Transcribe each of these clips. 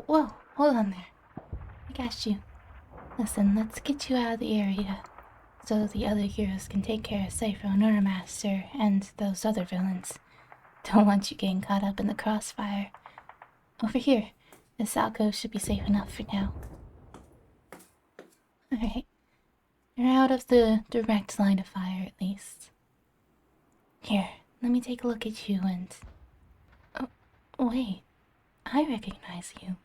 whoa, hold on there. I got you. Listen, let's get you out of the area so the other heroes can take care of Cypher and Master and those other villains. Don't want you getting caught up in the crossfire. Over here. This alcove should be safe enough for now. Alright. You're out of the direct line of fire, at least. Here, let me take a look at you and... Oh, wait. I recognize you.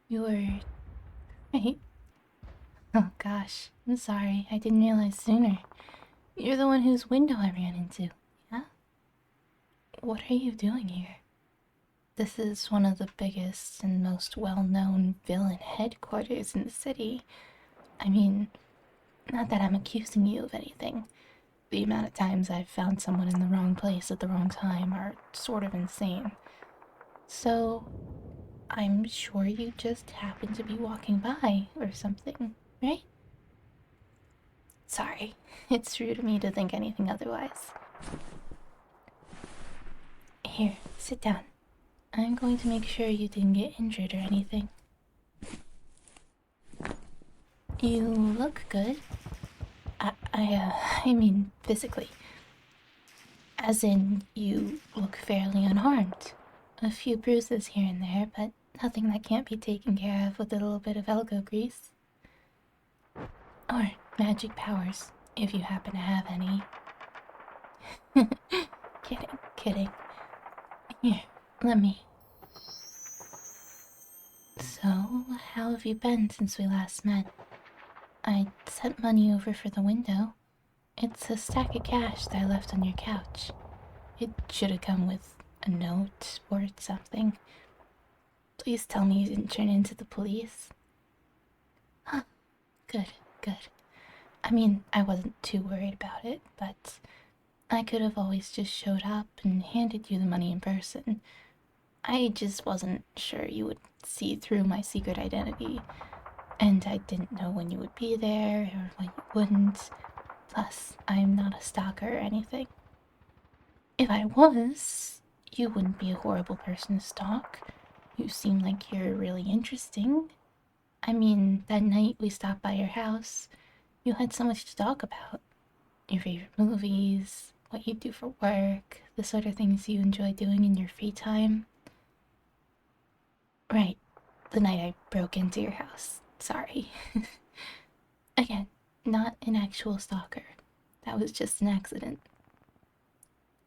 You're... Right? Oh gosh, I'm sorry. I didn't realize sooner. You're the one whose window I ran into, yeah? What are you doing here? This is one of the biggest and most well-known villain headquarters in the city. I mean, not that I'm accusing you of anything. The amount of times I've found someone in the wrong place at the wrong time are sort of insane. So, I'm sure you just happened to be walking by or something, right? Sorry, it's rude of me to think anything otherwise. Here, sit down. I'm going to make sure you didn't get injured or anything. You look good. I mean physically. As in, you look fairly unharmed. A few bruises here and there, but nothing that can't be taken care of with a little bit of elbow grease. Or magic powers, if you happen to have any. Kidding. Here, let me. So, how have you been since we last met? I sent money over for the window. It's a stack of cash that I left on your couch. It should have come with a note or something. Please tell me you didn't turn into the police. Huh. Good. I mean, I wasn't too worried about it, but I could have always just showed up and handed you the money in person. I just wasn't sure you would see through my secret identity, and I didn't know when you would be there or when you wouldn't. Plus, I'm not a stalker or anything. If I was, you wouldn't be a horrible person to stalk. You seem like you're really interesting. I mean, that night we stopped by your house, you had so much to talk about. Your favorite movies, what you do for work, the sort of things you enjoy doing in your free time. Right, the night I broke into your house. Sorry. Again, not an actual stalker. That was just an accident.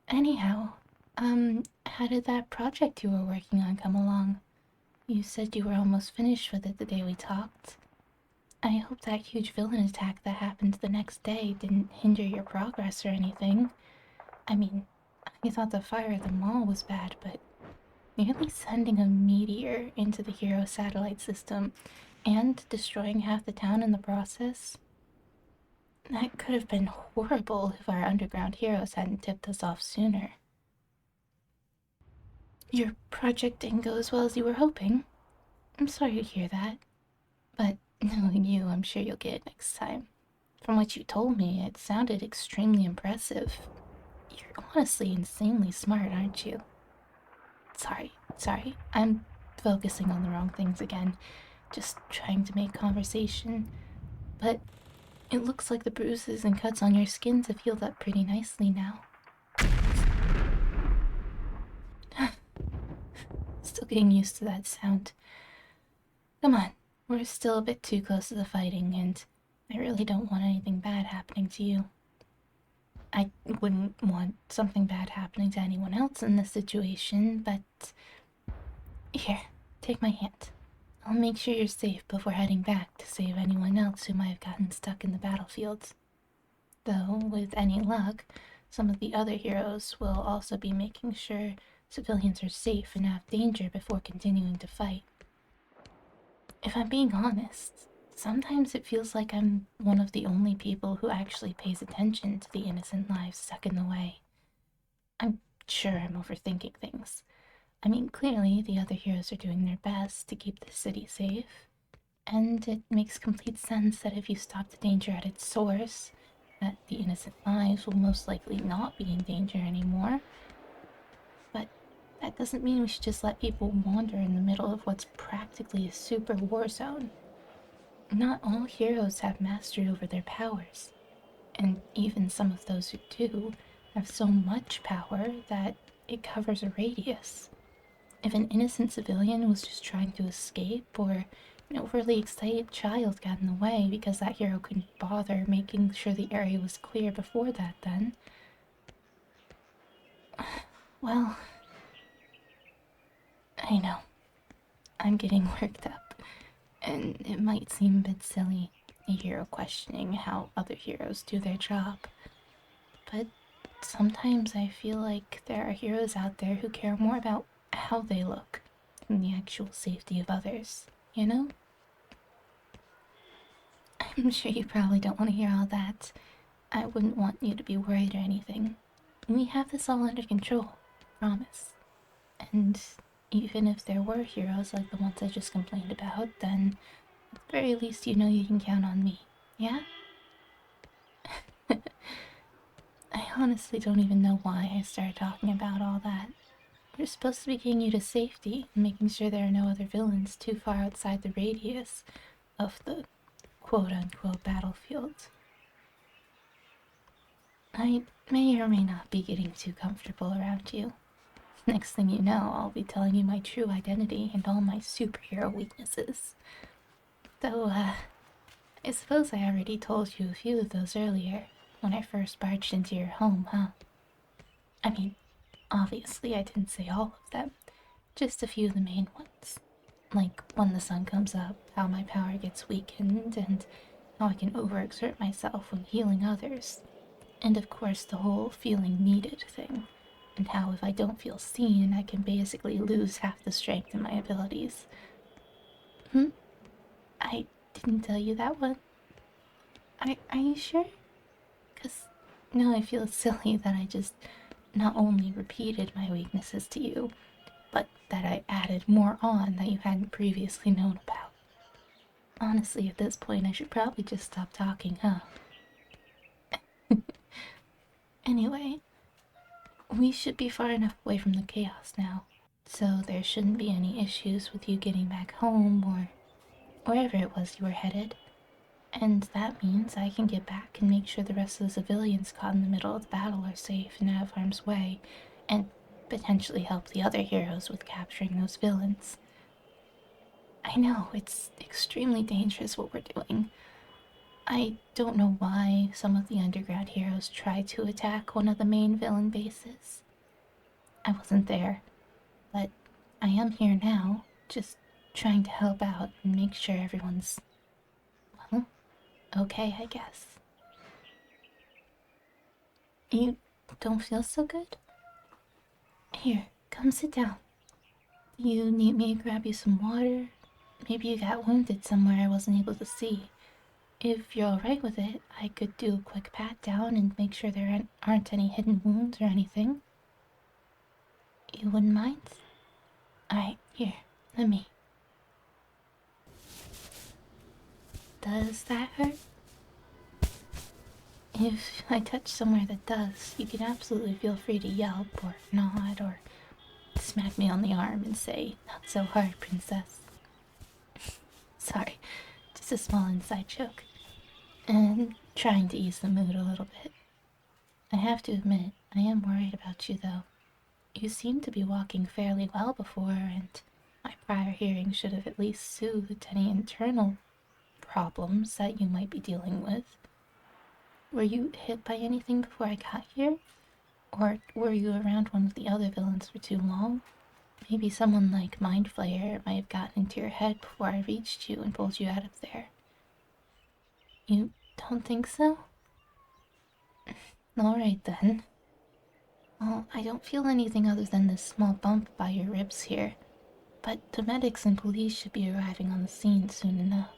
Anyhow, how did that project you were working on come along? You said you were almost finished with it the day we talked. I hope that huge villain attack that happened the next day didn't hinder your progress or anything. I mean, I thought the fire at the mall was bad, but nearly sending a meteor into the hero satellite system and destroying half the town in the process? That could have been horrible if our underground heroes hadn't tipped us off sooner. Your project didn't go as well as you were hoping. I'm sorry to hear that. But knowing you, I'm sure you'll get it next time. From what you told me, it sounded extremely impressive. You're honestly insanely smart, aren't you? Sorry. I'm focusing on the wrong things again. Just trying to make conversation. But it looks like the bruises and cuts on your skin have healed up pretty nicely now. Still getting used to that sound. Come on, we're still a bit too close to the fighting, and I really don't want anything bad happening to you. I wouldn't want something bad happening to anyone else in this situation, but... Here, take my hand. I'll make sure you're safe before heading back to save anyone else who might have gotten stuck in the battlefields. Though, with any luck, some of the other heroes will also be making sure civilians are safe and out of danger before continuing to fight. If I'm being honest, sometimes it feels like I'm one of the only people who actually pays attention to the innocent lives stuck in the way. I'm sure I'm overthinking things. I mean, clearly the other heroes are doing their best to keep the city safe, and it makes complete sense that if you stop the danger at its source, that the innocent lives will most likely not be in danger anymore. But that doesn't mean we should just let people wander in the middle of what's practically a super war zone. Not all heroes have mastery over their powers, and even some of those who do have so much power that it covers a radius. If an innocent civilian was just trying to escape, or an overly excited child got in the way because that hero couldn't bother making sure the area was clear before that, then, well, I know, I'm getting worked up, and it might seem a bit silly, a hero questioning how other heroes do their job, but sometimes I feel like there are heroes out there who care more about how they look than the actual safety of others, you know? I'm sure you probably don't want to hear all that. I wouldn't want you to be worried or anything. We have this all under control, promise. And even if there were heroes like the ones I just complained about, then at the very least you know you can count on me, yeah? I honestly don't even know why I started talking about all that. We're supposed to be getting you to safety and making sure there are no other villains too far outside the radius of the quote-unquote battlefield. I may or may not be getting too comfortable around you. Next thing you know, I'll be telling you my true identity and all my superhero weaknesses. Though, I suppose I already told you a few of those earlier, when I first barged into your home, huh? I mean, obviously I didn't say all of them, just a few of the main ones. Like when the sun comes up, how my power gets weakened, and how I can overexert myself when healing others. And of course, the whole feeling needed thing, and how if I don't feel seen, I can basically lose half the strength in my abilities. Hmm? I didn't tell you that one. Are you sure? Because now I feel silly that I just not only repeated my weaknesses to you, but that I added more on that you hadn't previously known about. Honestly, at this point, I should probably just stop talking, huh? Anyway, we should be far enough away from the chaos now, so there shouldn't be any issues with you getting back home or wherever it was you were headed. And that means I can get back and make sure the rest of the civilians caught in the middle of the battle are safe and out of harm's way, and potentially help the other heroes with capturing those villains. I know, it's extremely dangerous what we're doing. I don't know why some of the underground heroes tried to attack one of the main villain bases. I wasn't there, but I am here now, just trying to help out and make sure everyone's, well, okay, I guess. You don't feel so good? Here, come sit down. You need me to grab you some water? Maybe you got wounded somewhere I wasn't able to see. If you're alright with it, I could do a quick pat down and make sure there aren't any hidden wounds or anything. You wouldn't mind? Alright, here, let me. Does that hurt? If I touch somewhere that does, you can absolutely feel free to yelp or nod or smack me on the arm and say, "Not so hard, princess." Sorry, just a small inside joke. And trying to ease the mood a little bit. I have to admit, I am worried about you though. You seem to be walking fairly well before, and my prior hearing should have at least soothed any internal problems that you might be dealing with. Were you hit by anything before I got here? Or were you around one of the other villains for too long? Maybe someone like Mind Flayer might have gotten into your head before I reached you and pulled you out of there. You don't think so? Alright then. Well, I don't feel anything other than this small bump by your ribs here, but the medics and police should be arriving on the scene soon enough.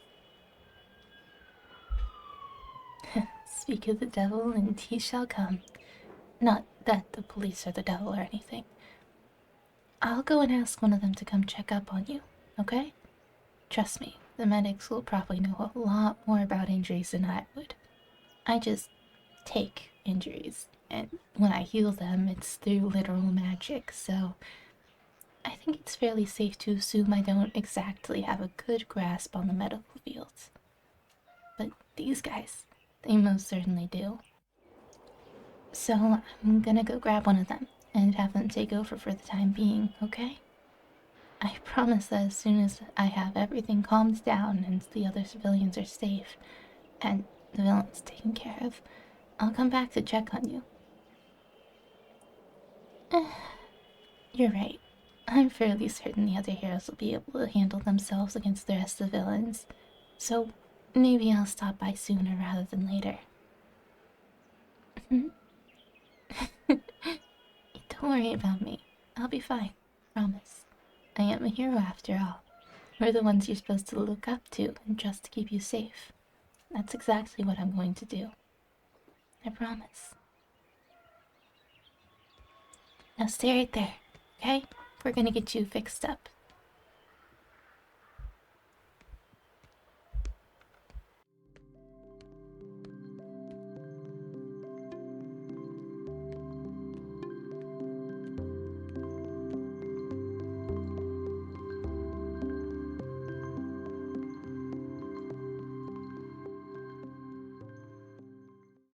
Speak of the devil, and he shall come. Not that the police are the devil or anything. I'll go and ask one of them to come check up on you, okay? Trust me, the medics will probably know a lot more about injuries than I would. I just take injuries, and when I heal them, it's through literal magic, so I think it's fairly safe to assume I don't exactly have a good grasp on the medical fields. But these guys, they most certainly do. So I'm gonna go grab one of them and have them take over for the time being, okay? I promise that as soon as I have everything calmed down and the other civilians are safe and the villain's taken care of, I'll come back to check on you. You're right. I'm fairly certain the other heroes will be able to handle themselves against the rest of the villains. So maybe I'll stop by sooner rather than later. Don't worry about me. I'll be fine. Promise. I am a hero after all. We're the ones you're supposed to look up to and trust to keep you safe. That's exactly what I'm going to do. I promise. Now stay right there, okay? We're gonna get you fixed up.